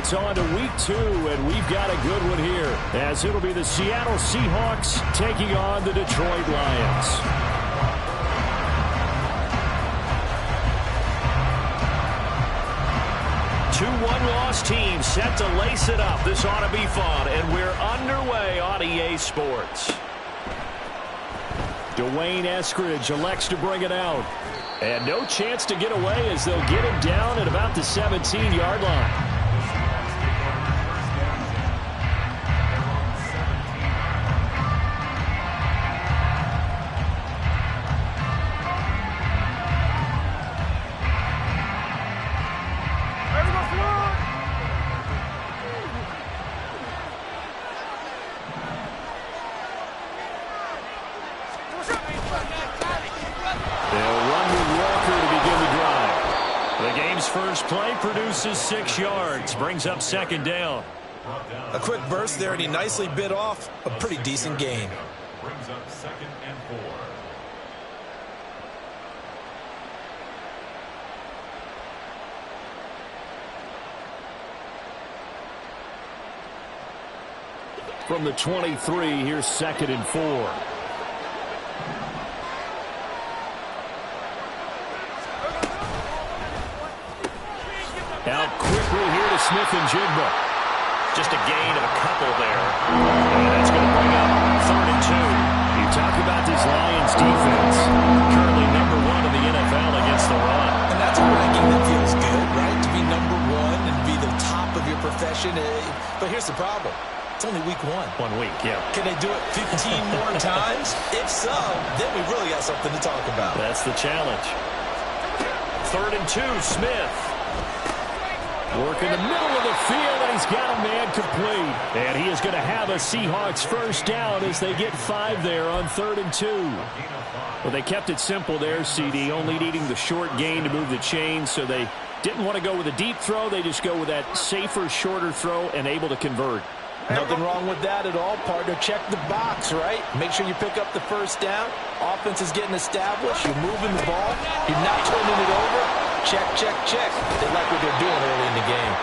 It's on to week 2, and we've got a good one here, as it'll be the Seattle Seahawks taking on the Detroit Lions. Two one-loss teams set to lace it up. This ought to be fun, and we're underway on EA Sports. Dwayne Eskridge elects to bring it out. And no chance to get away as they'll get him down at about the 17-yard line. First play produces 6 yards, brings up second down. A quick burst there, and he nicely bit off a pretty decent gain. Brings up 2nd and 4. From the 23, here's 2nd and 4. Out quickly here to Smith and Jigba. Just a gain of a couple there. And that's going to bring up 3rd and 2. You talk about this Lions defense. Currently number 1 in the NFL against the run. And that's a ranking that feels good, right? To be number 1 and be the top of your profession. But here's the problem. It's only week 1. 1 week, yeah. Can they do it 15 more times? If so, then we really got something to talk about. That's the challenge. 3rd and 2, Smith. Work in the middle of the field, and he's got a man complete. And he is going to have a Seahawks first down as they get 5 there on 3rd and 2. Well, they kept it simple there, CD, only needing the short gain to move the chains, so they didn't want to go with a deep throw. They just go with that safer, shorter throw and able to convert. Nothing wrong with that at all, partner. Check the box, right? Make sure you pick up the first down. Offense is getting established. You're moving the ball. You're not turning it over. Check, check, check. They like what they're doing early in the game.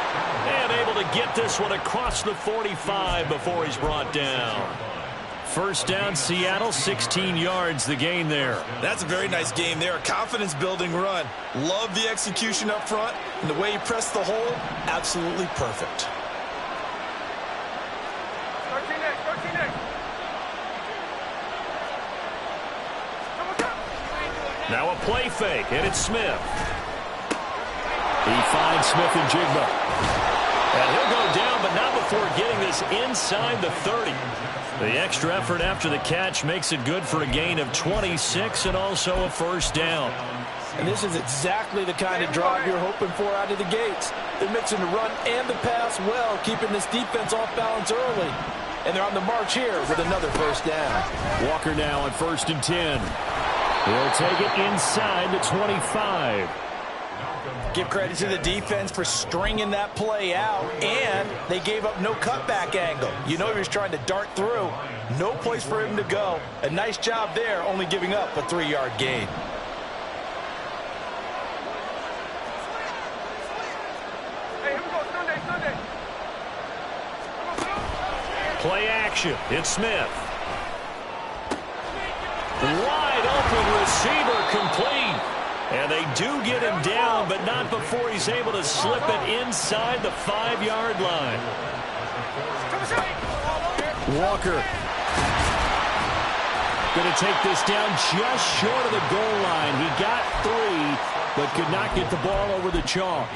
And able to get this one across the 45 before he's brought down. First down, Seattle, 16 yards, the gain there. That's a very nice game there. A confidence-building run. Love the execution up front. And the way he pressed the hole, absolutely perfect. Now a play fake, and it's Smith. He finds Smith and Jigba. And he'll go down, but not before getting this inside the 30. The extra effort after the catch makes it good for a gain of 26 and also a first down. And this is exactly the kind of drive you're hoping for out of the gates. They're mixing the run and the pass well, keeping this defense off balance early. And they're on the march here with another first down. Walker now on 1st and 10. He'll take it inside the 25. Give credit to the defense for stringing that play out, and they gave up no cutback angle. You know he was trying to dart through. No place for him to go. A nice job there, only giving up a 3-yard gain. Play action. It's Smith. Wide open receiver complete. And they do get him down, but not before he's able to slip it inside the 5-yard line. Walker going to take this down just short of the goal line. He got 3, but could not get the ball over the chalk.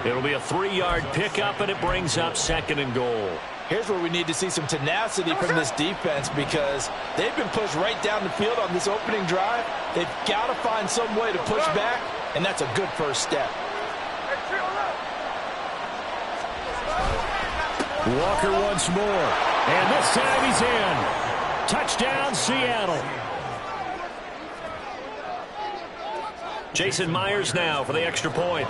It'll be a 3-yard pickup, and it brings up 2nd and goal. Here's where we need to see some tenacity from this defense because they've been pushed right down the field on this opening drive. They've got to find some way to push back, and that's a good first step. Walker once more, and this time he's in. Touchdown, Seattle. Jason Myers now for the extra point.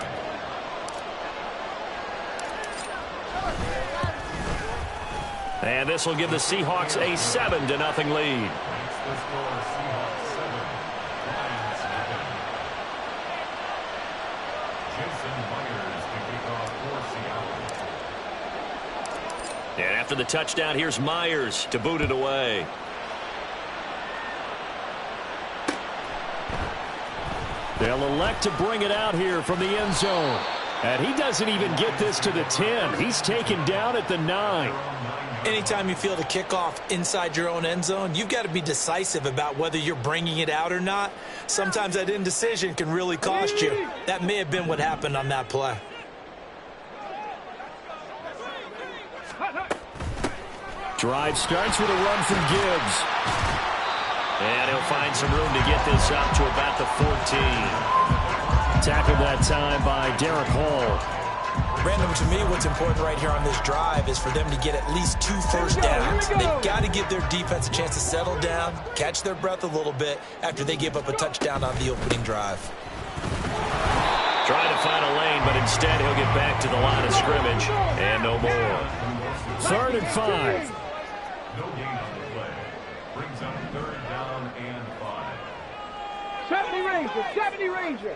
And this will give the Seahawks a 7-0 lead. And after the touchdown, here's Myers to boot it away. They'll elect to bring it out here from the end zone. And he doesn't even get this to the 10. He's taken down at the 9. Anytime you feel the kickoff inside your own end zone, you've got to be decisive about whether you're bringing it out or not. Sometimes that indecision can really cost you. That may have been what happened on that play. Drive starts with a run from Gibbs. And he'll find some room to get this up to about the 14. Tackled that time by Derek Hall. Brandon, to me, what's important right here on this drive is for them to get at least 2 first downs. They've got to give their defense a chance to settle down, catch their breath a little bit after they give up a touchdown on the opening drive. Trying to find a lane, but instead he'll get back to the line of scrimmage. And no more. 3rd and 5. No gain on the play. Brings up 3rd down and 5. 70 Ranger, 70 Ranger.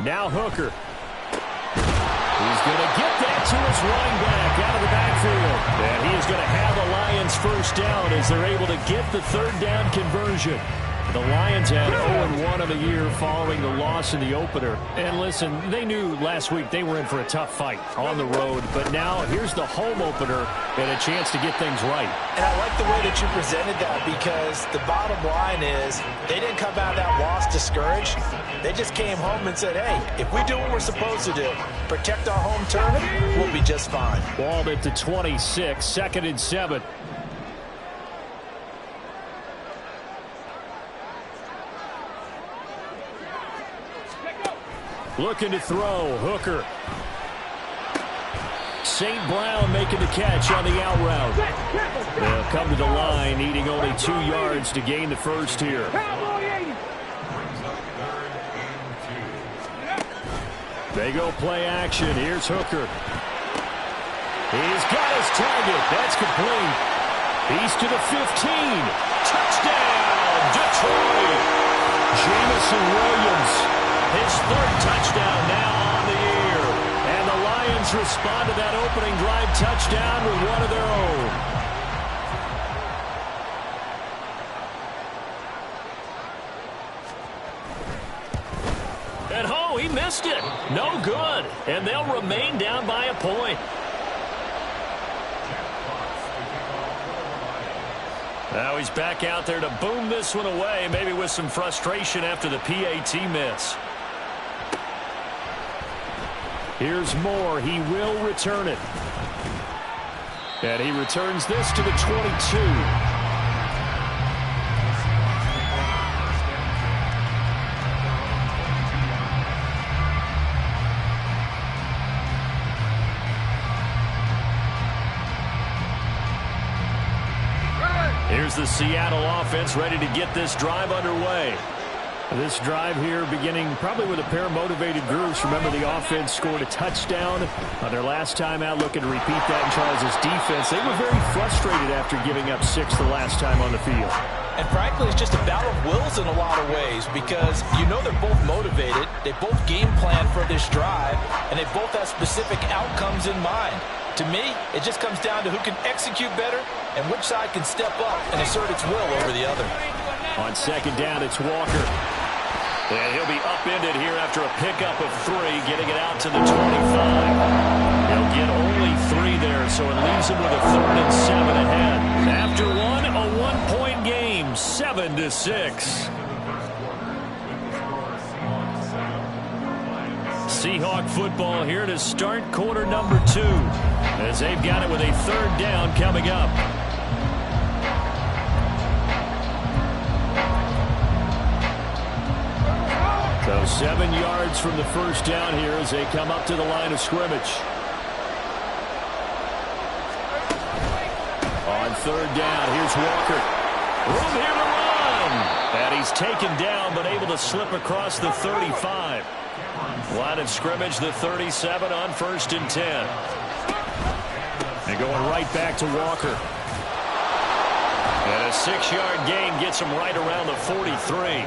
Now Hooker. He's going to get that to his running back out of the backfield. And he is going to have the Lions first down as they're able to get the 3rd down conversion. The Lions had 0-1 on the year following the loss in the opener. And listen, they knew last week they were in for a tough fight on the road. But now here's the home opener and a chance to get things right. And I like the way that you presented that, because the bottom line is they didn't come out of that loss discouraged. They just came home and said, hey, if we do what we're supposed to do, protect our home turf, we'll be just fine. Balled at the 26, 2nd and 7. Looking to throw, Hooker. St. Brown making the catch on the out route. They'll come to the line, needing only 2 yards to gain the first here. They go play action. Here's Hooker. He's got his target. That's complete. He's to the 15. Touchdown, Detroit. Jamison Williams. His 3rd touchdown now on the year. And the Lions respond to that opening drive touchdown with one of their own. And oh, he missed it. No good. And they'll remain down by a point. Now he's back out there to boom this one away, maybe with some frustration after the PAT miss. Here's Moore. He will return it. And he returns this to the 22. Here's the Seattle offense ready to get this drive underway. This drive here beginning probably with a pair of motivated groups. Remember, the offense scored a touchdown on their last time out, looking to repeat that in Charles' defense. They were very frustrated after giving up 6 the last time on the field. And frankly, it's just a battle of wills in a lot of ways, because you know they're both motivated, they both game plan for this drive, and they both have specific outcomes in mind. To me, it just comes down to who can execute better and which side can step up and assert its will over the other. On 2nd down, it's Walker. And he'll be upended here after a pickup of 3, getting it out to the 25. He'll get only 3 there, so it leaves him with a 3rd and 7 ahead. After one, a 1-point game, 7-6. Seahawk football here to start quarter number 2, as they've got it with a 3rd down coming up. So 7 yards from the first down here as they come up to the line of scrimmage. On 3rd down, here's Walker. Room here to run. And he's taken down, but able to slip across the 35. Line of scrimmage, the 37 on 1st and 10. And going right back to Walker. And a 6-yard gain gets him right around the 43.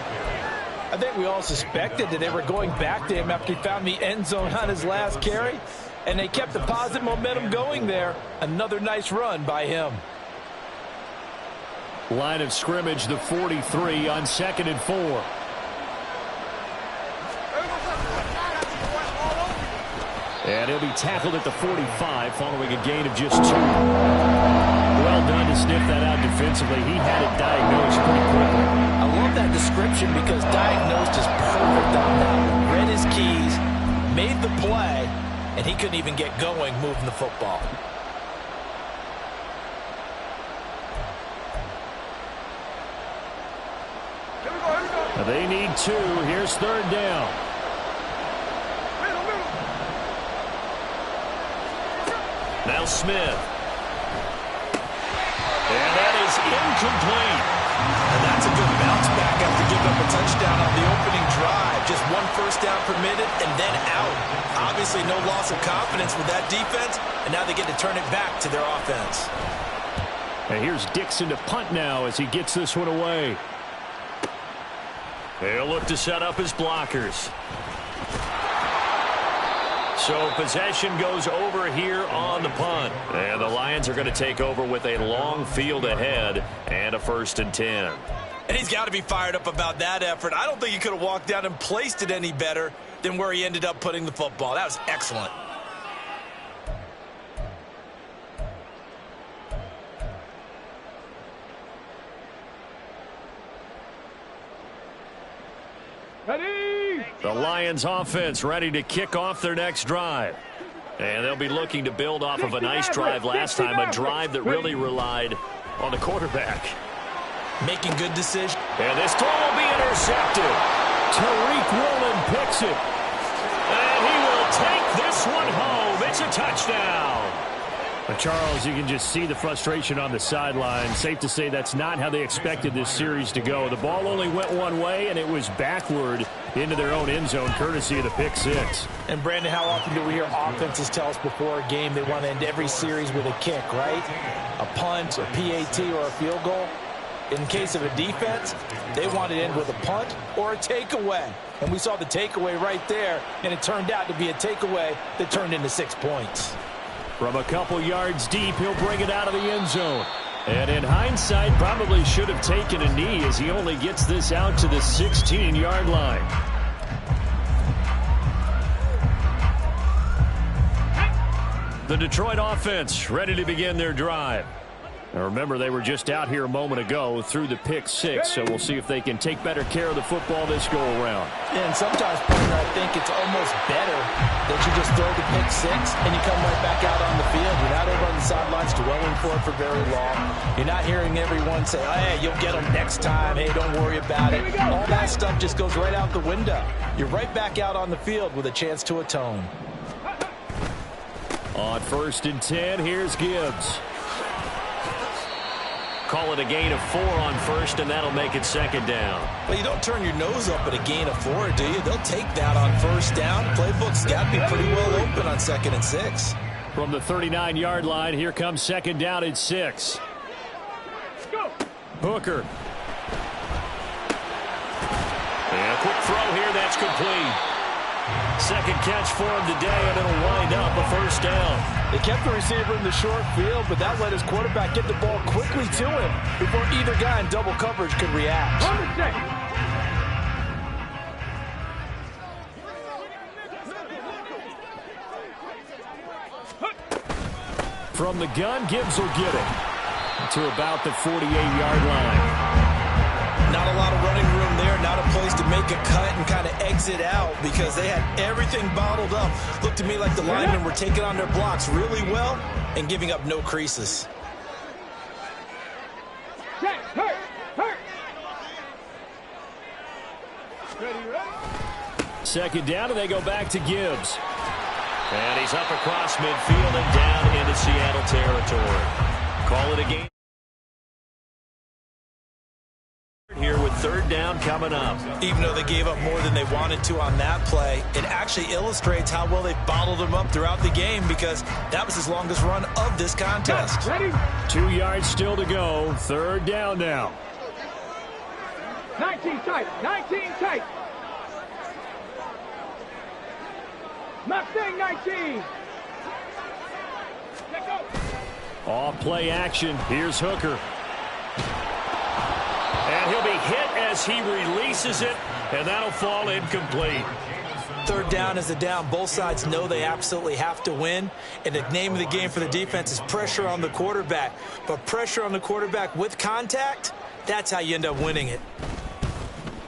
I think we all suspected that they were going back to him after he found the end zone on his last carry. And they kept the positive momentum going there. Another nice run by him. Line of scrimmage, the 43 on 2nd and 4. And he'll be tackled at the 45 following a gain of just 2. Well done to sniff that out defensively. He had it diagnosed pretty quickly. I love that description because diagnosed is perfect on that. Read his keys, made the play, and he couldn't even get going moving the football. They need 2. Here's 3rd down. Now Smith. And that is incomplete. And that's a good bounce back after giving up a touchdown on the opening drive. Just 1 first down permitted and then out. Obviously no loss of confidence with that defense, and now they get to turn it back to their offense. And here's Dixon to punt now as he gets this one away. They'll look to set up his blockers. So possession goes over here on the punt. And the Lions are going to take over with a long field ahead and a 1st and 10. And he's got to be fired up about that effort. I don't think he could have walked down and placed it any better than where he ended up putting the football. That was excellent. Ready? The Lions offense ready to kick off their next drive. And they'll be looking to build off of a nice drive last time, a drive that really relied on the quarterback. Making good decisions. And this throw will be intercepted. Tariq Woolen picks it. And he will take this one home. It's a touchdown. Charles, you can just see the frustration on the sideline. Safe to say that's not how they expected this series to go. The ball only went one way, and it was backward into their own end zone, courtesy of the pick 6. And, Brandon, how often do we hear offenses tell us before a game they want to end every series with a kick, right? A punt, a PAT, or a field goal. In case of a defense, they want to end with a punt or a takeaway. And we saw the takeaway right there, and it turned out to be a takeaway that turned into 6 points. From a couple yards deep, he'll bring it out of the end zone. And in hindsight, probably should have taken a knee as he only gets this out to the 16-yard line. The Detroit offense ready to begin their drive. Now remember, they were just out here a moment ago through the pick 6, so we'll see if they can take better care of the football this go-around. And sometimes, partner, I think it's almost better that you just throw the pick 6 and you come right back out on the field. You're not over on the sidelines dwelling for it for very long. You're not hearing everyone say, oh, hey, you'll get them next time. Hey, don't worry about it. All that stuff just goes right out the window. You're right back out on the field with a chance to atone. On 1st and 10, here's Gibbs. Call it a gain of 4 on 1st, and that'll make it 2nd down. Well, you don't turn your nose up at a gain of 4, do you? They'll take that on 1st down. Playbook's got to be pretty well open on 2nd and 6. From the 39-yard line, here comes 2nd down at 6. Go. Hooker. And a quick throw here, that's complete. 2nd catch for him today, and it'll wind up a 1st down. They kept the receiver in the short field, but that let his quarterback get the ball quickly to him before either guy in double coverage could react. From the gun, Gibbs will get it to about the 48-yard line. Not a lot of running room there, not a place to make a cut and kind of exit out because they had everything bottled up. Looked to me like the linemen were taking on their blocks really well and giving up no creases. Hurt. Ready. 2nd down, and they go back to Gibbs. And he's up across midfield and down into Seattle territory. Call it a game. Here with 3rd down coming up. Even though they gave up more than they wanted to on that play, it actually illustrates how well they bottled them up throughout the game because that was his longest run of this contest. Ready. 2 yards still to go. 3rd down now. 19 tight. Mustang 19. Off play action. Here's Hooker. And he'll be hit as he releases it, and that'll fall incomplete. Third down is a down. Both sides know they absolutely have to win. And the name of the game for the defense is pressure on the quarterback. But pressure on the quarterback with contact, that's how you end up winning it.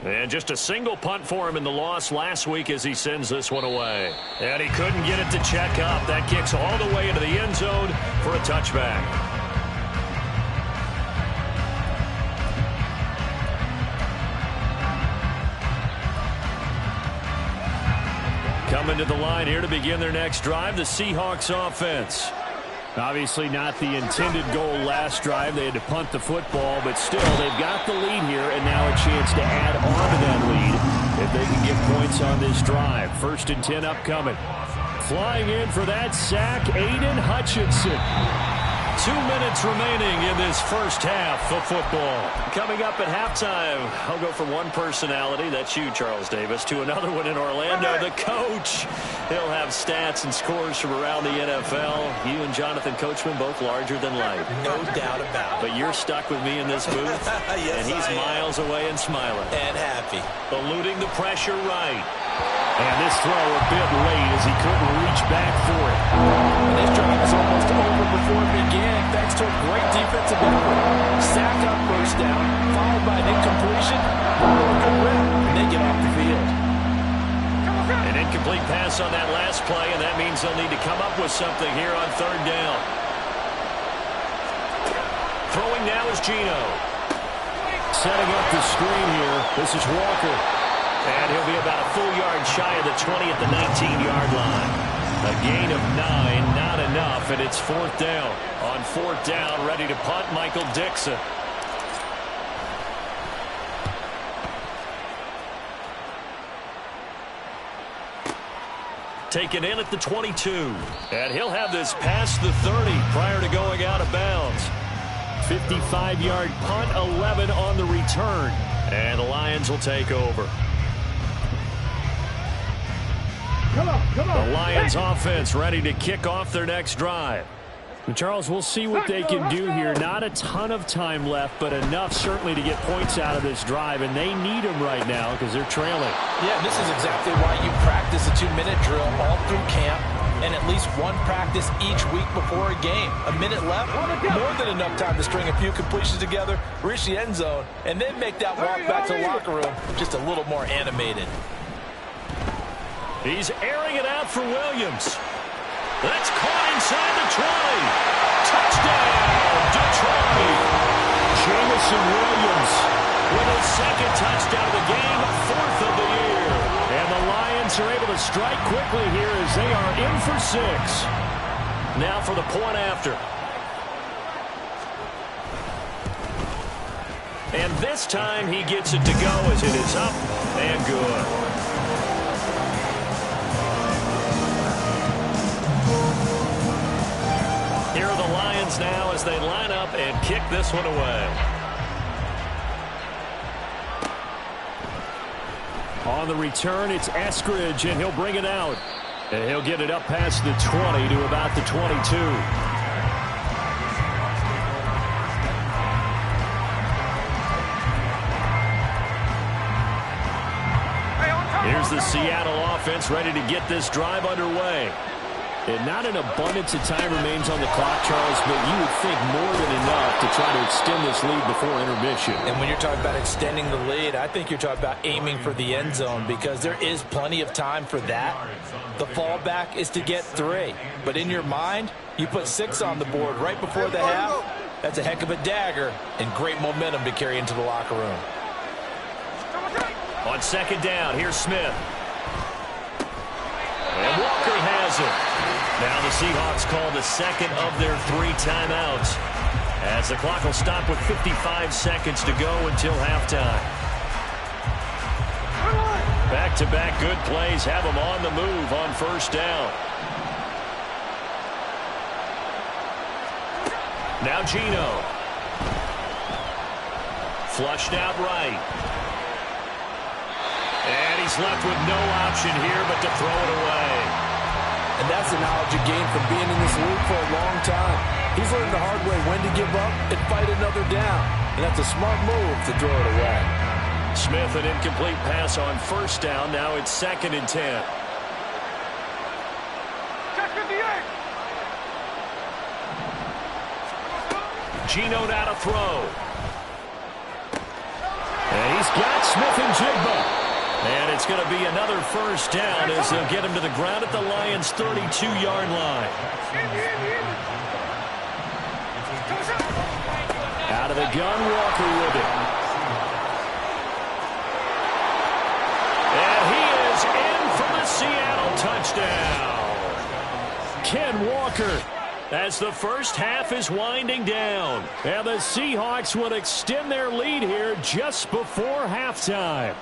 And just a single punt for him in the loss last week as he sends this one away. And he couldn't get it to check up. That kicks all the way into the end zone for a touchback. Coming to the line here to begin their next drive, the Seahawks offense. Obviously not the intended goal last drive. They had to punt the football, but still they've got the lead here and now a chance to add on to that lead if they can get points on this drive. 1st and 10 upcoming. Flying in for that sack, Aiden Hutchinson. 2 minutes remaining in this first half of football. Coming up at halftime, I'll go from one personality, that's you, Charles Davis, to another one in Orlando, the coach. He'll have stats and scores from around the NFL. You and Jonathan Coachman both larger than life. No doubt about it. But you're stuck with me in this booth, yes, and he's miles away and smiling. And happy. Eluding the pressure right. And this throw a bit late as he couldn't reach back for it. And this drive is almost over before it began, thanks to a great defensive effort. Sack on first down, followed by an incompletion. Good rip, and they get off the field. An incomplete pass on that last play, and that means they'll need to come up with something here on 3rd down. Throwing now is Geno. Setting up the screen here. This is Walker. And he'll be about a full yard shy of the 20 at the 19-yard line. A gain of 9, not enough, and it's 4th down. On 4th down, ready to punt, Michael Dixon. Taken in at the 22. And he'll have this past the 30 prior to going out of bounds. 55-yard punt, 11 on the return. And the Lions will take over. Come on. The Lions offense ready to kick off their next drive. And Charles, we'll see what they can do here. Not a ton of time left, but enough certainly to get points out of this drive, and they need them right now because they're trailing. Yeah, this is exactly why you practice a 2-minute drill all through camp and at least one practice each week before a game. A minute left, more than enough time to string a few completions together, reach the end zone, and then make that walk back to the locker room just a little more animated. He's airing it out for Williams. That's caught inside the 20. Touchdown, Detroit. Jamison Williams with his 2nd touchdown of the game, 4th of the year. And the Lions are able to strike quickly here as they are in for 6. Now for the point after. And this time he gets it to go as it is up and good. Here are the Lions now as they line up and kick this one away. On the return, it's Eskridge, and he'll bring it out. And he'll get it up past the 20 to about the 22. Here's the Seattle offense ready to get this drive underway. And not an abundance of time remains on the clock, Charles, but you would think more than enough to try to extend this lead before intermission. And when you're talking about extending the lead, I think you're talking about aiming for the end zone because there is plenty of time for that. The fallback is to get 3. But in your mind, you put 6 on the board right before the half. That's a heck of a dagger and great momentum to carry into the locker room. On 2nd down, here's Smith. And Walker has it. Now the Seahawks call the 2nd of their 3 timeouts as the clock will stop with 55 seconds to go until halftime. Back-to-back good plays have them on the move on 1st down. Now Geno. Flushed out right. And he's left with no option here but to throw it away. And that's the knowledge you gain from being in this league for a long time. He's learned the hard way when to give up and fight another down. And that's a smart move to throw it away. Smith, an incomplete pass on first down. Now it's 2nd and 10. Geno now to throw. And he's got Smith and Jigba. And it's going to be another first down as they'll get him to the ground at the Lions' 32-yard line. Out of the gun, Walker with it. And he is in for the Seattle touchdown. Ken Walker, as the first half is winding down. And the Seahawks will extend their lead here just before halftime.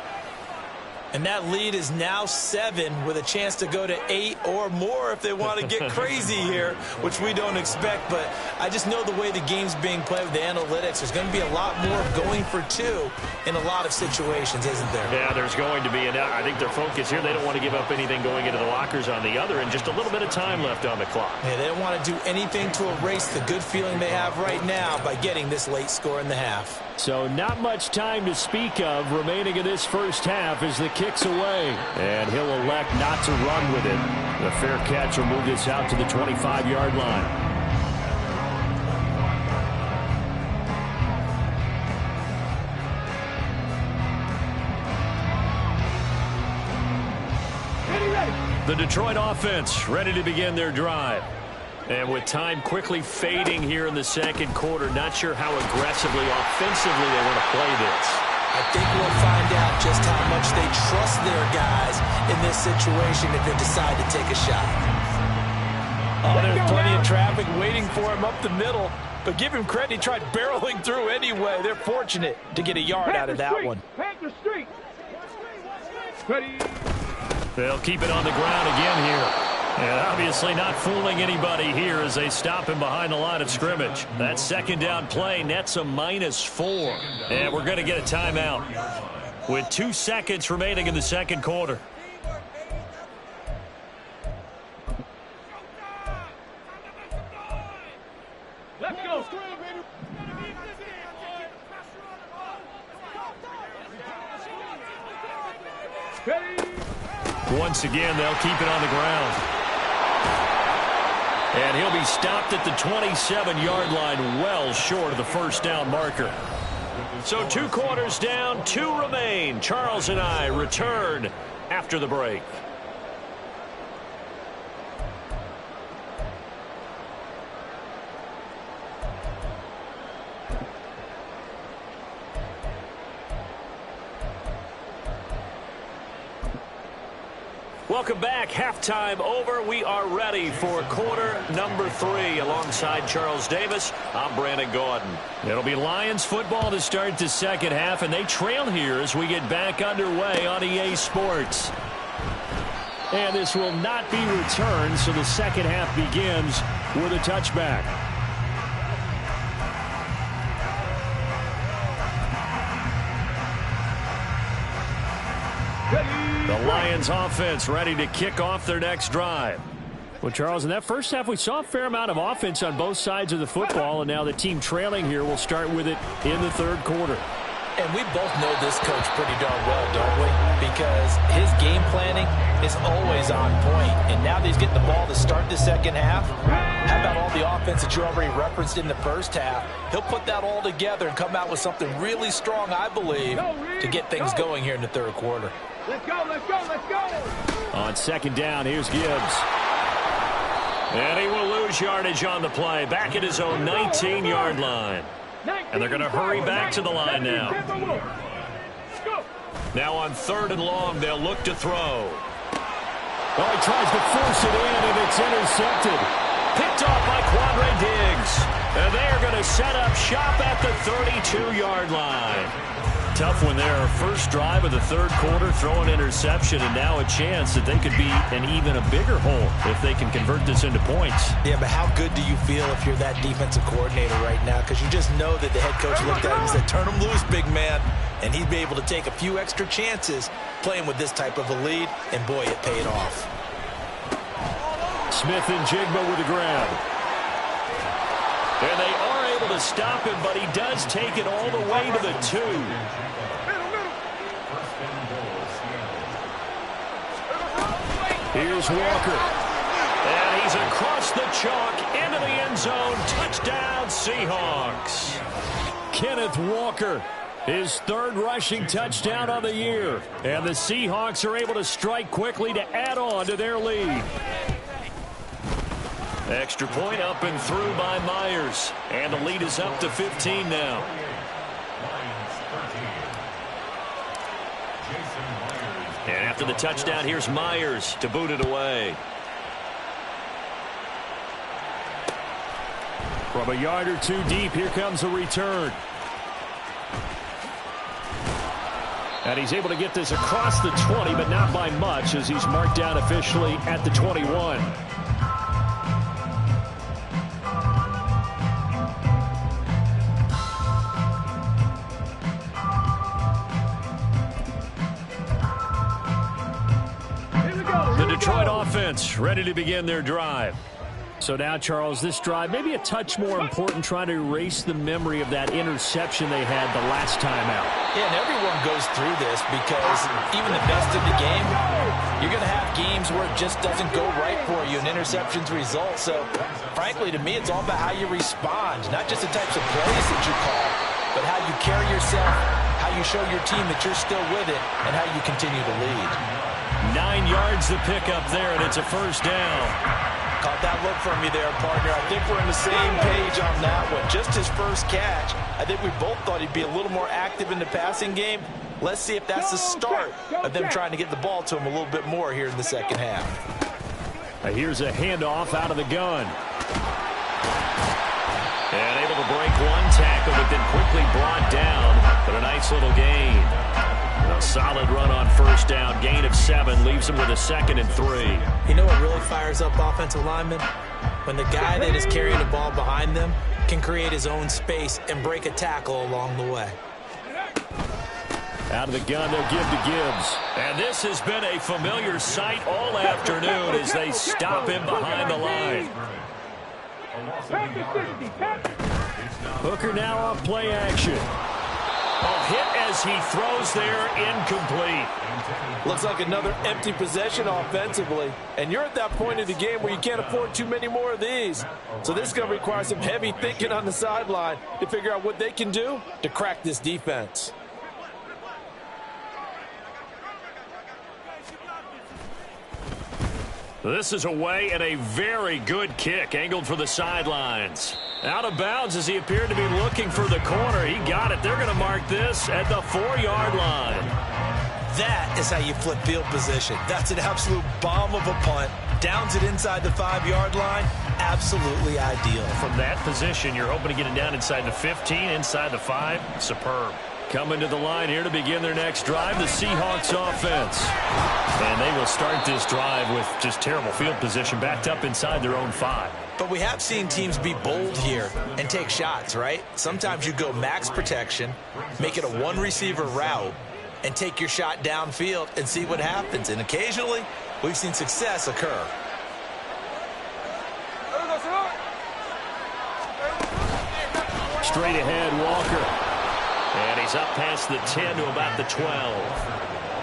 And that lead is now 7 with a chance to go to 8 or more if they want to get crazy here, which we don't expect. But I just know the way the game's being played with the analytics, there's going to be a lot more going for 2 in a lot of situations, isn't there? Yeah, there's going to be. And I think their focus here, they don't want to give up anything going into the lockers on the other, and just a little bit of time left on the clock. Yeah, they don't want to do anything to erase the good feeling they have right now by getting this late score in the half. So not much time to speak of remaining in this first half as the kick's away. And he'll elect not to run with it. The fair catch will move this out to the 25-yard line. The Detroit offense ready to begin their drive. And with time quickly fading here in the second quarter, not sure how aggressively, offensively they want to play this. I think we'll find out just how much they trust their guys in this situation if they decide to take a shot. Oh, there's plenty of traffic waiting for him up the middle. But give him credit, he tried barreling through anyway. They're fortunate to get a yard out of that one. They'll keep it on the ground again here. And obviously not fooling anybody here as they stop him behind the line of scrimmage. That second down play nets a -4. And we're going to get a timeout with 2 seconds remaining in the second quarter. Let's go. Once again, they'll keep it on the ground. And he'll be stopped at the 27-yard line, well short of the first down marker. So 2 quarters down, 2 remain. Charles and I return after the break. Welcome back. Halftime over. We are ready for quarter number 3. Alongside Charles Davis, I'm Brandon Gaudin. It'll be Lions football to start the second half, and they trail here as we get back underway on EA Sports. And this will not be returned, so the second half begins with a touchback. The Lions offense ready to kick off their next drive. Well, Charles, in that first half, we saw a fair amount of offense on both sides of the football, and now the team trailing here will start with it in the third quarter. And we both know this coach pretty darn well, don't we? Because his game planning is always on point. And now that he's getting the ball to start the second half, how about all the offense that you already referenced in the first half? He'll put that all together and come out with something really strong, I believe, to get things going here in the third quarter. Let's go, let's go, let's go! On second down, here's Gibbs. And he will lose yardage on the play, back at his own 19-yard line. And they're going to hurry back to the line now. Now on 3rd and long, they'll look to throw. Oh, he tries to force it in, and it's intercepted. Picked off by Quandre Diggs. And they are going to set up shop at the 32-yard line. Tough one there. First drive of the third quarter, throw an interception, and now a chance that they could be in even a bigger hole if they can convert this into points. Yeah, but how good do you feel if you're that defensive coordinator right now? Because you just know that the head coach looked at him and said, turn him loose, big man. And he'd be able to take a few extra chances playing with this type of a lead, and boy, it paid off. Smith and Jigba with the grab. And they are able to stop him, but he does take it all the way to the 2. Here's Walker. And he's across the chalk into the end zone. Touchdown, Seahawks. Kenneth Walker, his 3rd rushing touchdown of the year. And the Seahawks are able to strike quickly to add on to their lead. Extra point up and through by Myers. And the lead is up to 15 now. And after the touchdown, here's Myers to boot it away. From a yard or 2 deep, here comes a return. And he's able to get this across the 20, but not by much, as he's marked down officially at the 21. The Detroit offense ready to begin their drive. So now, Charles, this drive maybe a touch more important, trying to erase the memory of that interception they had the last time out. Yeah, and everyone goes through this because even the best of the game, you're going to have games where it just doesn't go right for you, and interceptions result. So, frankly, to me, it's all about how you respond, not just the types of plays that you call, but how you carry yourself, how you show your team that you're still with it, and how you continue to lead. 9 yards to pick up there, and it's a first down. Caught that look from you there, partner. I think we're on the same page on that one. Just his first catch. I think we both thought he'd be a little more active in the passing game. Let's see if that's the start of them trying to get the ball to him a little bit more here in the second half. Here's a handoff out of the gun. And able to break one tackle, but then quickly brought down. But a nice little gain. A solid run on first down. Gain of 7 leaves him with a 2nd and 3. You know what really fires up offensive linemen? When the guy that is carrying the ball behind them can create his own space and break a tackle along the way. Out of the gun, they'll give to Gibbs. And this has been a familiar sight all afternoon as they stop him behind the line. Hooker now off play action. A hit as he throws there, incomplete. Looks like another empty possession offensively. And you're at that point of the game where you can't afford too many more of these. So this is going to require some heavy thinking on the sideline to figure out what they can do to crack this defense. This is away and a very good kick, angled for the sidelines. Out of bounds as he appeared to be looking for the corner. He got it. They're going to mark this at the 4-yard line. That is how you flip field position. That's an absolute bomb of a punt. Downs it inside the 5-yard line. Absolutely ideal. From that position, you're hoping to get it down inside the 15, inside the 5. Superb. Coming to the line here to begin their next drive, the Seahawks offense. And they will start this drive with just terrible field position, backed up inside their own 5. But we have seen teams be bold here and take shots, right? Sometimes you go max protection, make it a one-receiver route, and take your shot downfield and see what happens. And occasionally, we've seen success occur. Straight ahead, Walker. And he's up past the 10 to about the 12.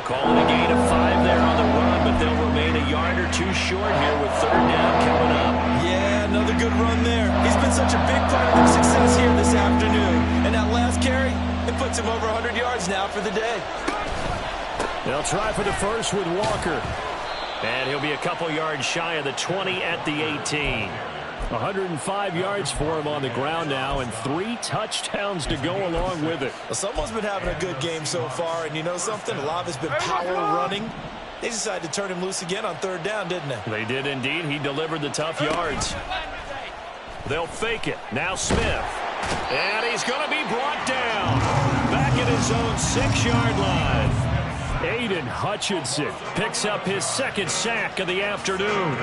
Calling a gain of 5 there on the run, but they'll remain a yard or 2 short here with 3rd down coming up. Yeah, another good run there. He's been such a big part of their success here this afternoon. And that last carry, it puts him over 100 yards now for the day. They'll try for the first with Walker. And he'll be a couple yards shy of the 20 at the 18. 105 yards for him on the ground now, and 3 touchdowns to go along with it. Well, someone's been having a good game so far, and you know something? A lot of it's been power running. They decided to turn him loose again on 3rd down, didn't they? They did indeed. He delivered the tough yards. They'll fake it. Now Smith. And he's going to be brought down. Back at his own 6-yard line. Aiden Hutchinson picks up his 2nd sack of the afternoon.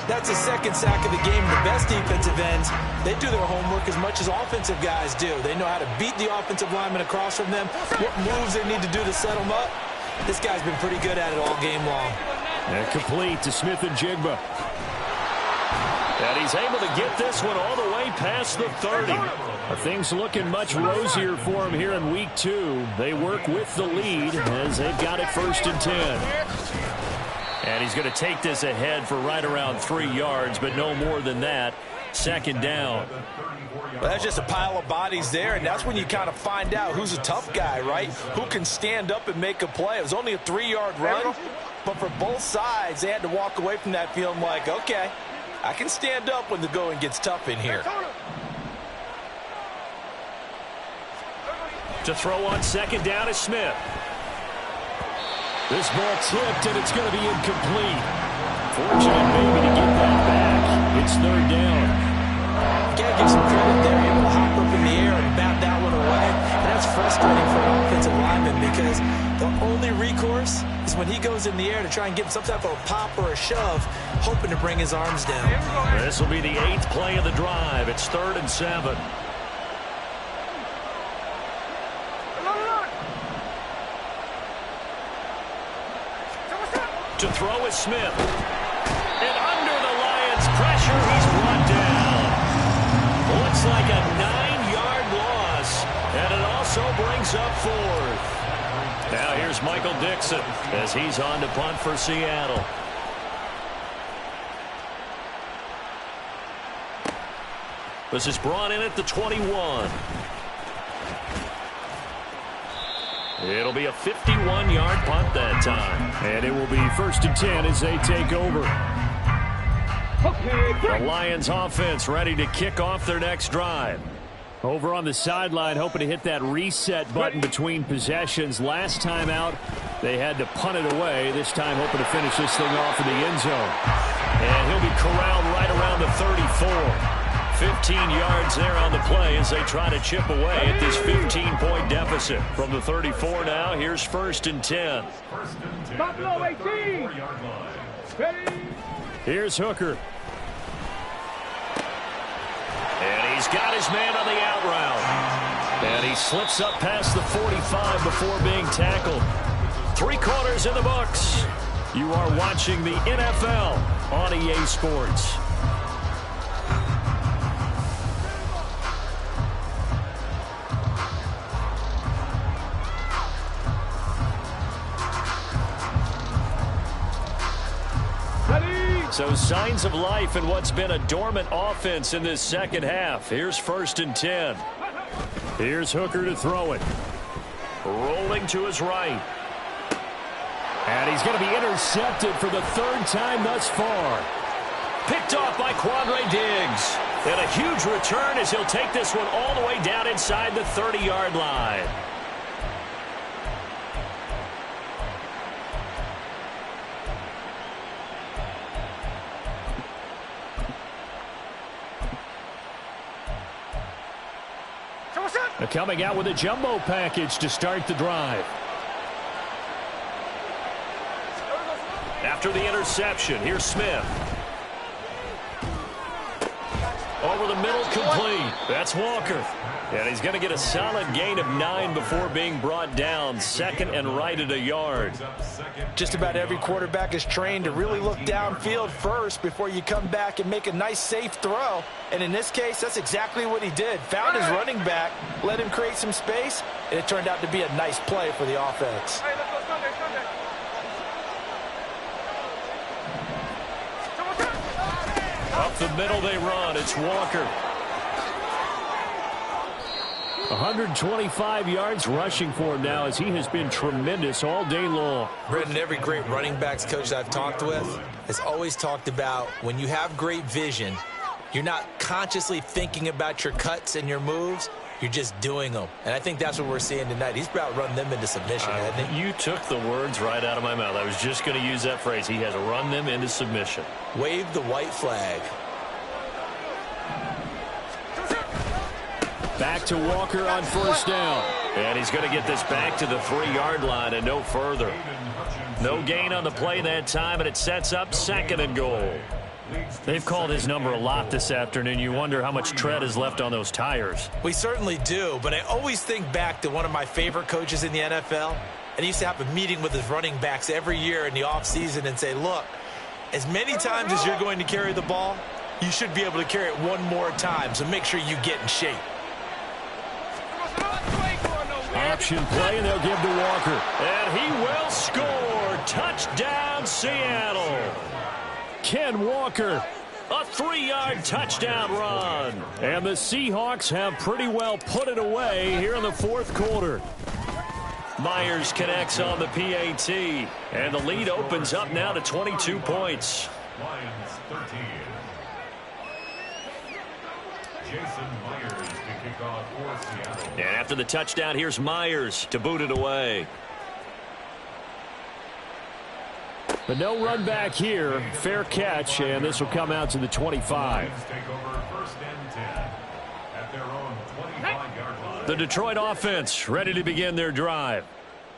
That's his 2nd sack of the game. The best defensive ends, they do their homework as much as offensive guys do. They know how to beat the offensive lineman across from them, what moves they need to do to set them up. This guy's been pretty good at it all game long. And complete to Smith and Jigba. And he's able to get this one all the way past past the 30. Things looking much rosier for him here in week 2. They work with the lead as they've got it 1st and 10. And he's going to take this ahead for right around 3 yards, but no more than that. 2nd down. Well, that's just a pile of bodies there, and that's when you kind of find out who's a tough guy, right? Who can stand up and make a play. It was only a 3-yard run, but for both sides, they had to walk away from that feeling like, okay, I can stand up when the going gets tough in here. To throw on 2nd down is Smith. This ball tipped, and it's going to be incomplete. Fortunate maybe to get that back. It's 3rd down. You got to give some credit there. Able to hop up in the air and bat that one away. And that's frustrating for an offensive lineman because the only recourse is when he goes in the air to try and get some type of a pop or a shove, hoping to bring his arms down. This will be the 8th play of the drive. It's 3rd and 7. To throw is Smith. And under the Lions' pressure, he's brought down. Looks like a 9-yard loss, and it also brings up 4th. Now here's Michael Dixon as he's on to punt for Seattle. This is brought in at the 21. It'll be a 51-yard punt that time. And it will be 1st and 10 as they take over. The Lions offense ready to kick off their next drive. Over on the sideline, hoping to hit that reset button between possessions. Last time out, they had to punt it away. This time hoping to finish this thing off in the end zone. And he'll be corralled right around the 34. 15 yards there on the play as they try to chip away at this 15-point deficit. From the 34 now, here's 1st and 10. Buffalo 18. Ready. Here's Hooker. And he's got his man on the out route. And he slips up past the 45 before being tackled. 3 quarters in the books. You are watching the NFL on EA Sports. So signs of life in what's been a dormant offense in this second half. Here's 1st and 10. Here's Hooker to throw it. Rolling to his right. And he's going to be intercepted for the 3rd time thus far. Picked off by Quandre Diggs. And a huge return as he'll take this one all the way down inside the 30-yard line. Coming out with a jumbo package to start the drive. After the interception, here's Smith. Over the middle, complete. That's Walker. And he's going to get a solid gain of 9 before being brought down. 2nd and right at a yard. Just about every quarterback is trained to really look downfield first before you come back and make a nice, safe throw. And in this case, that's exactly what he did. Found his running back, let him create some space, and it turned out to be a nice play for the offense. Up the middle they run. It's Walker. 125 yards rushing for him now as he has been tremendous all day long. Brendan, every great running backs coach I've talked with has always talked about when you have great vision, you're not consciously thinking about your cuts and your moves. You're just doing them. And I think that's what we're seeing tonight. He's about run them into submission, hasn't he? You took the words right out of my mouth. I was just going to use that phrase. He has run them into submission. Wave the white flag. Back to Walker on 1st down. And he's going to get this back to the 3-yard line and no further. No gain on the play that time, and it sets up 2nd and goal. They've called his number a lot this afternoon. You wonder how much tread is left on those tires. We certainly do, but I always think back to one of my favorite coaches in the NFL. And he used to have a meeting with his running backs every year in the offseason and say, look, as many times as you're going to carry the ball, you should be able to carry it one more time, so make sure you get in shape. Option play, and they'll give to Walker. And he will score. Touchdown, Seattle. Ken Walker, a 3-yard touchdown run. And the Seahawks have pretty well put it away here in the fourth quarter. Myers connects on the PAT, and the lead opens up now to 22 points. Lions 13. Jason Myers to kick off for Seattle. And after the touchdown, here's Myers to boot it away. But no run back here. Fair catch, and this will come out to the 25. Lions take over first and 10 at their own 25-yard line. The Detroit offense ready to begin their drive.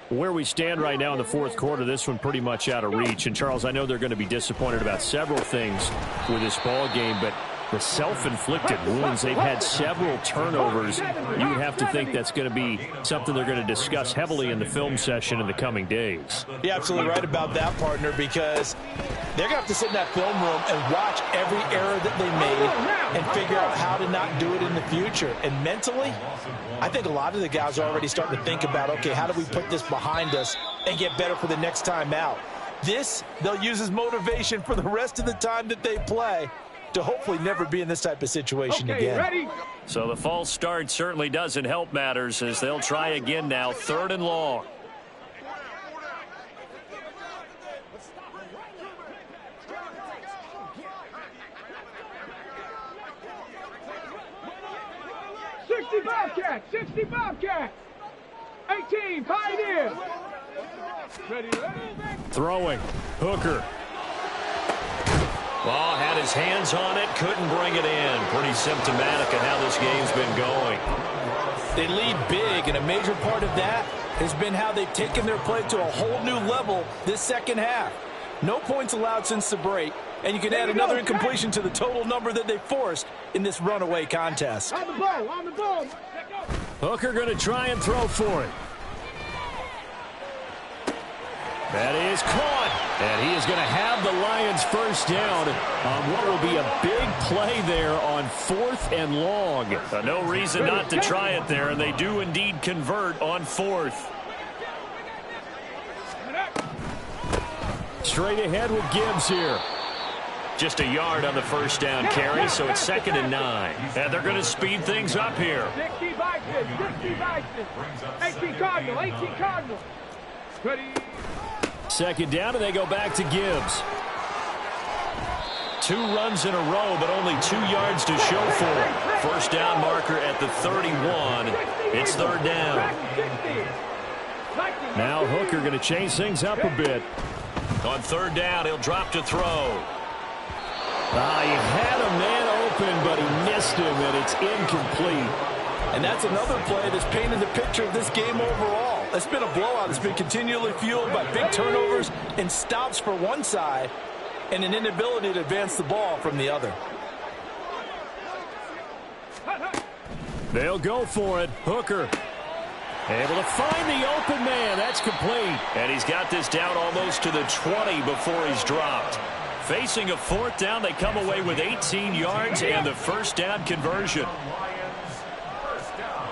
Where we stand right now in the fourth quarter, this one pretty much out of reach. And, Charles, I know they're going to be disappointed about several things with this ball game, but the self-inflicted wounds, they've had several turnovers. You would have to think that's going to be something they're going to discuss heavily in the film session in the coming days. You're absolutely right about that, partner, because they're going to have to sit in that film room and watch every error that they made and figure out how to not do it in the future. And mentally, I think a lot of the guys are already starting to think about, okay, how do we put this behind us and get better for the next time out? This, they'll use as motivation for the rest of the time that they play to hopefully never be in this type of situation again. Ready? So the false start certainly doesn't help matters as they'll try again now, 3rd and long. Bobcat, 60 Bobcat, 18 Pioneer. Ready, Throwing, Hooker. Ball had his hands on it, couldn't bring it in. Pretty symptomatic of how this game's been going. They lead big, and a major part of that has been how they've taken their play to a whole new level this second half. No points allowed since the break, and you can add another incompletion to the total number that they forced in this runaway contest. On the ball, on the ball. Hooker going to try and throw for it. That is caught, and he is going to have the Lions first down on what will be a big play there on 4th and long. No reason not to try it there, and they do indeed convert on 4th. Straight ahead with Gibbs here. Just a yard on the first down carry, so it's 2nd and 9. And they're going to speed things up here. 60 Bison, 60 Bison, 18 Cardinal, 18 Cardinal. Ready. 2nd down, and they go back to Gibbs. 2 runs in a row, but only 2 yards to show for it. First down marker at the 31. It's 3rd down. Now Hooker going to change things up a bit. On 3rd down, he'll drop to throw. He had a man open, but he missed him, and it's incomplete. And that's another play that's painted the picture of this game overall. It's been a blowout. It's been continually fueled by big turnovers and stops for one side and an inability to advance the ball from the other. They'll go for it. Hooker able to find the open man. That's complete. And he's got this down almost to the 20 before he's dropped. Facing a 4th down, they come away with 18 yards and the first down conversion. Lions first down.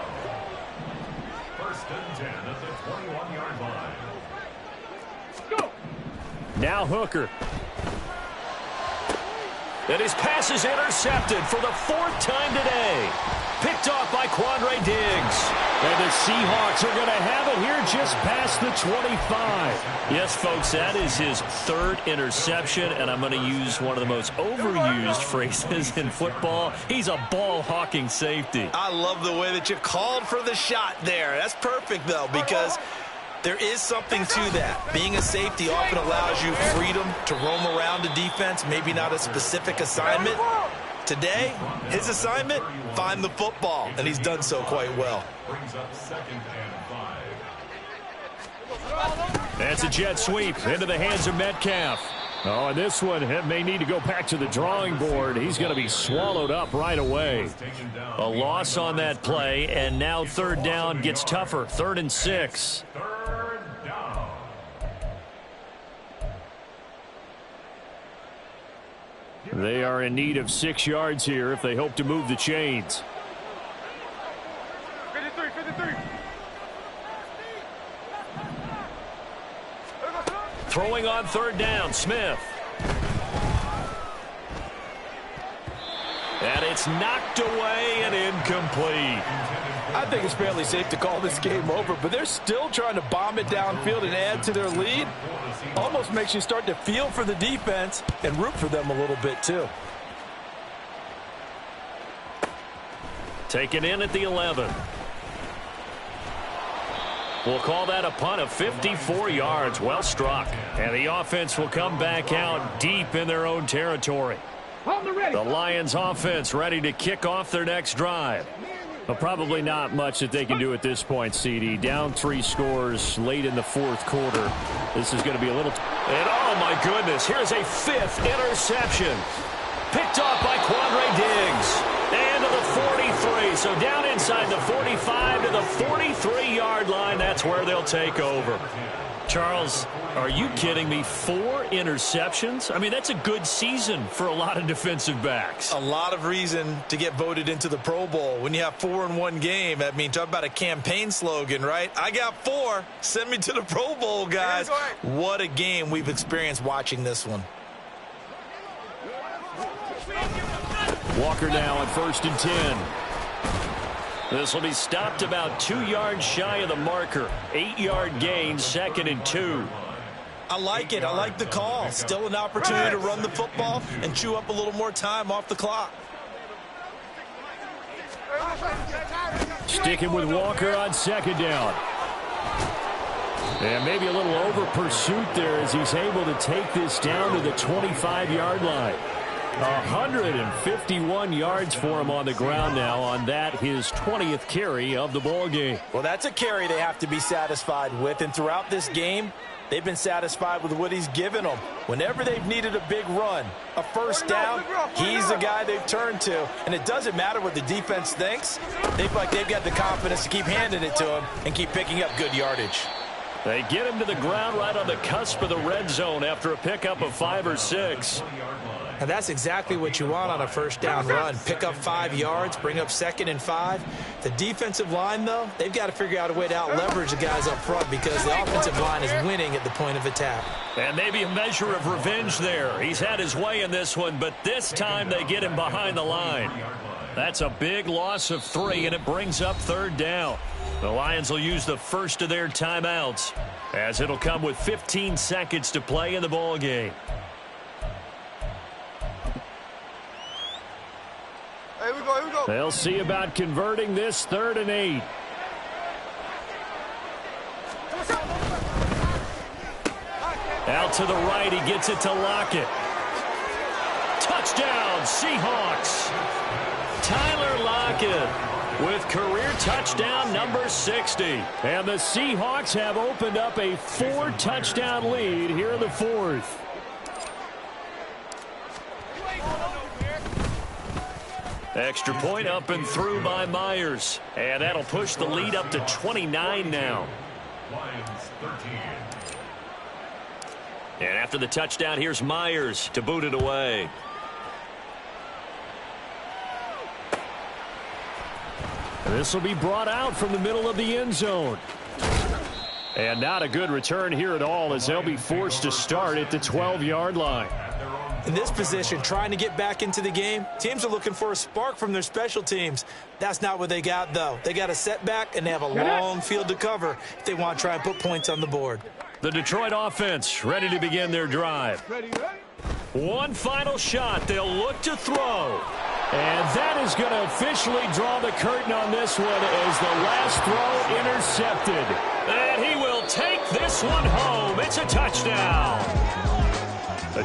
1st and 10 at the 21-yard line. Go. Now Hooker. And his pass is intercepted for the 4th time today. Picked off by Quandre Diggs. And the Seahawks are going to have it here just past the 25. Yes, folks, that is his 3rd interception, and I'm going to use one of the most overused phrases in football. He's a ball-hawking safety. I love the way that you called for the shot there. That's perfect, though, because there is something to that. Being a safety often allows you freedom to roam around a defense, maybe not a specific assignment. Today, his assignment, find the football, and he's done so quite well. Brings up 2nd and 5. That's a jet sweep into the hands of Metcalf. Oh, and this one may need to go back to the drawing board. He's going to be swallowed up right away. A loss on that play, and now 3rd down gets tougher. 3rd and 6. 3rd down. They are in need of 6 yards here if they hope to move the chains. 53. Throwing on third down, Smith. And it's knocked away and incomplete. I think it's fairly safe to call this game over, but they're still trying to bomb it downfield and add to their lead. Almost makes you start to feel for the defense and root for them a little bit too. Taken in at the 11. We'll call that a punt of 54 yards. Well struck. And the offense will come back out deep in their own territory. The Lions offense ready to kick off their next drive. But probably not much that they can do at this point, CD. Down 3 scores late in the 4th quarter. This is going to be a little... And oh my goodness, here's a 5th interception. Picked off by Quandre Diggs. And to the 43. So down inside the 45 to the 43-yard line. That's where they'll take over. Charles, are you kidding me? 4 interceptions? I mean, that's a good season for a lot of defensive backs. A lot of reason to get voted into the Pro Bowl. When you have 4 in one game, I mean, talk about a campaign slogan, right? I got 4. Send me to the Pro Bowl, guys. What a game we've experienced watching this one. Walker now on 1st and 10. This will be stopped about 2 yards shy of the marker. 8-yard gain, 2nd and 2. I like it. I like the call. Still an opportunity to run the football and chew up a little more time off the clock. Sticking with Walker on 2nd down. And maybe a little over pursuit there as he's able to take this down to the 25-yard line. 151 yards for him on the ground now on that, his 20th carry of the ball game. Well, that's a carry they have to be satisfied with, and throughout this game, they've been satisfied with what he's given them. Whenever they've needed a big run, a first down, he's the guy they've turned to. And it doesn't matter what the defense thinks. They feel like they've got the confidence to keep handing it to him and keep picking up good yardage. They get him to the ground right on the cusp of the red zone after a pickup of 5 or 6. And that's exactly what you want on a first down run. Pick up 5 yards, bring up 2nd and 5. The defensive line, though, they've got to figure out a way to out-leverage the guys up front because the offensive line is winning at the point of attack. And maybe a measure of revenge there. He's had his way in this one, but this time they get him behind the line. That's a big loss of 3, and it brings up 3rd down. The Lions will use the first of their timeouts as it'll come with 15 seconds to play in the ball game. Here we go. They'll see about converting this 3rd and 8. Out to the right, he gets it to Lockett. Touchdown, Seahawks. Tyler Lockett with career touchdown number 60. And the Seahawks have opened up a 4-touchdown lead here in the 4th. Extra point up and through by Myers. And that'll push the lead up to 29 now. Lions 13. And after the touchdown, here's Myers to boot it away. This will be brought out from the middle of the end zone. And not a good return here at all as they'll be forced to start at the 12-yard line. In this position, trying to get back into the game, teams are looking for a spark from their special teams. That's not what they got, though. They got a setback, and they have a long field to cover if they want to try and put points on the board. The Detroit offense ready to begin their drive. One final shot. They'll look to throw. And that is going to officially draw the curtain on this one as the last throw intercepted. And he will take this one home. It's a touchdown.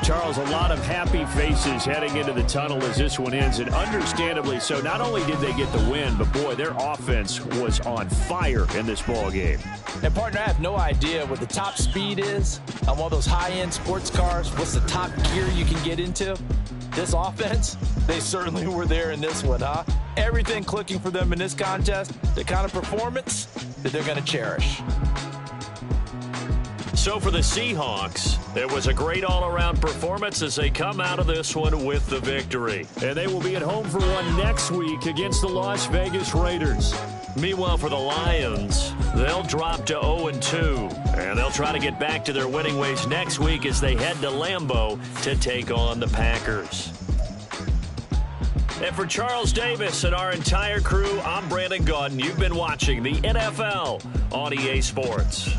Charles, a lot of happy faces heading into the tunnel as this one ends, and understandably so. Not only did they get the win, but boy, their offense was on fire in this ball game. And partner, I have no idea what the top speed is on one of those high-end sports cars. What's the top gear you can get into? This offense, they certainly were there in this one, huh? Everything clicking for them in this contest, the kind of performance that they're going to cherish. So for the Seahawks, it was a great all-around performance as they come out of this one with the victory. And they will be at home for one next week against the Las Vegas Raiders. Meanwhile, for the Lions, they'll drop to 0-2, and they'll try to get back to their winning ways next week as they head to Lambeau to take on the Packers. And for Charles Davis and our entire crew, I'm Brandon Gaudin. You've been watching the NFL on EA Sports.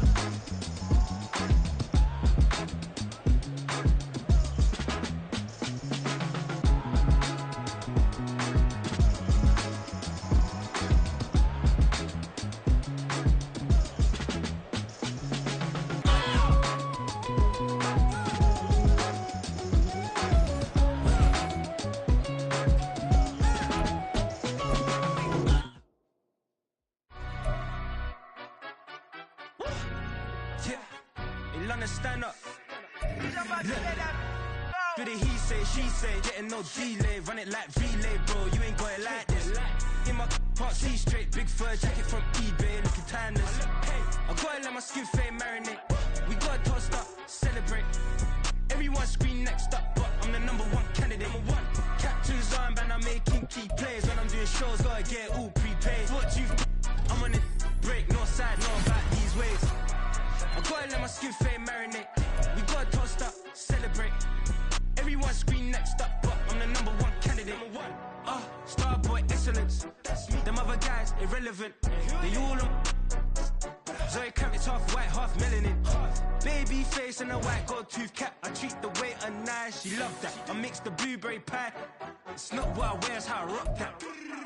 Stand up. Do the he say, she say, getting no delay, run it like relay, bro. You ain't got it like this. In my part C straight, big fur jacket from eBay, looking timeless. I gotta let my skin fade marinate. We gotta toast up, celebrate. Everyone scream next up, but I'm the #1 candidate. Captain's armband, I'm making key plays. When I'm doing shows, gotta get all prepaid. What you? I'm on it, break, no side, no about these ways. I gotta let my skin fade marinate. We gotta toast up, celebrate. Everyone scream next up, but I'm the #1 candidate. Starboy excellence. Them other guys irrelevant. They all on. Zoe Camp, it's half white, half melanin. Baby face and a white gold tooth cap. I treat the waiter nice, she love that. I mix the blueberry pie. It's not what I wear, it's how I rock that.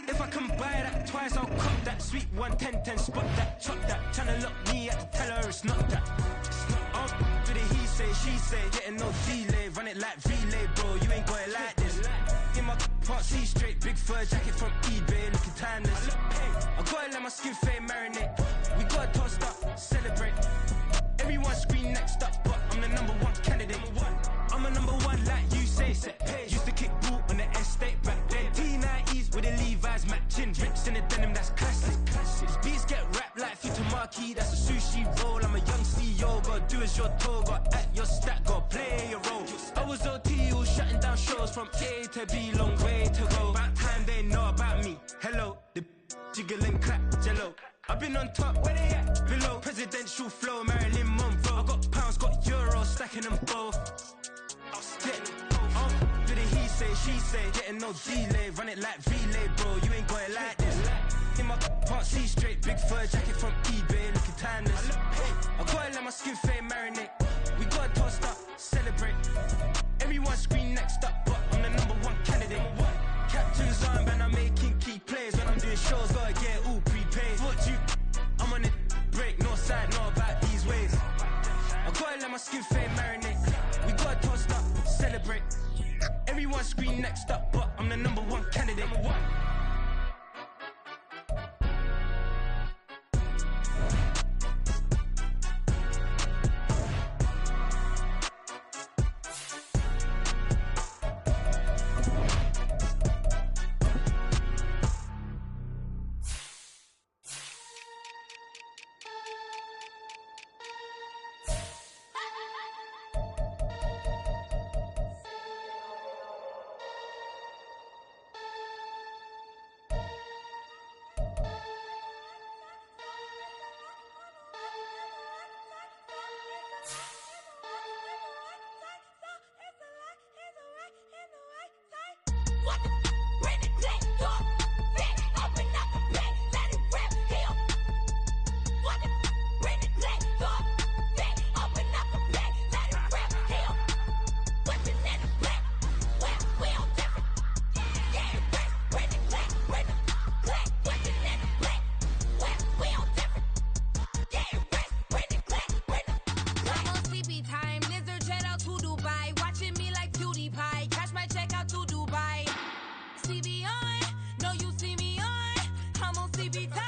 If I can buy that twice, I'll cop that. Sweet 110, spot that, chop that. Tryna lock me at the teller, it's not that. Do the he say, she say, getting no delay, run it like relay, bro. You ain't got it like this. In my part C straight, big fur jacket from eBay, looking timeless. I gotta let my skin fade marinate. We gotta toast up, celebrate. Everyone scream next up, but I'm the #1 candidate. I'm a #1 like you say, set pay. Used to kick ball on the estate back then. T90s with the Levi's matching. Rips in the denim, that's classic. These beats get wrapped like Futamaki, that's a sushi roll. I'm a young CEO, gotta do as you're told. Gotta act your stat, gotta play your role. I was OT, all shutting down shows from A to B, long way to go. About time they know about me. Hello, the jiggle and clap, jello. I've been on top, where they at? Below, presidential flow, Marilyn Monroe. I got pounds, got euros, stacking them both. I'll stick. Do the he say, she say, getting no delay, run it like relay, bro. You ain't got it like this. In my part C straight, big fur jacket from eBay, looking timeless. I gotta let my skin fade marinate. We gotta toast up, celebrate. Everyone scream next up, but I'm the #1 candidate. Captain's armband, I'm making key plays. When I'm doing shows, gotta get all prepaid. What you? I'm on it, break, no side, no about these ways. I gotta let my skin fade marinate. We gotta toast up, celebrate. Everyone scream next up, but I'm the #1 candidate. See me on, no you see me on, I'm on CB time.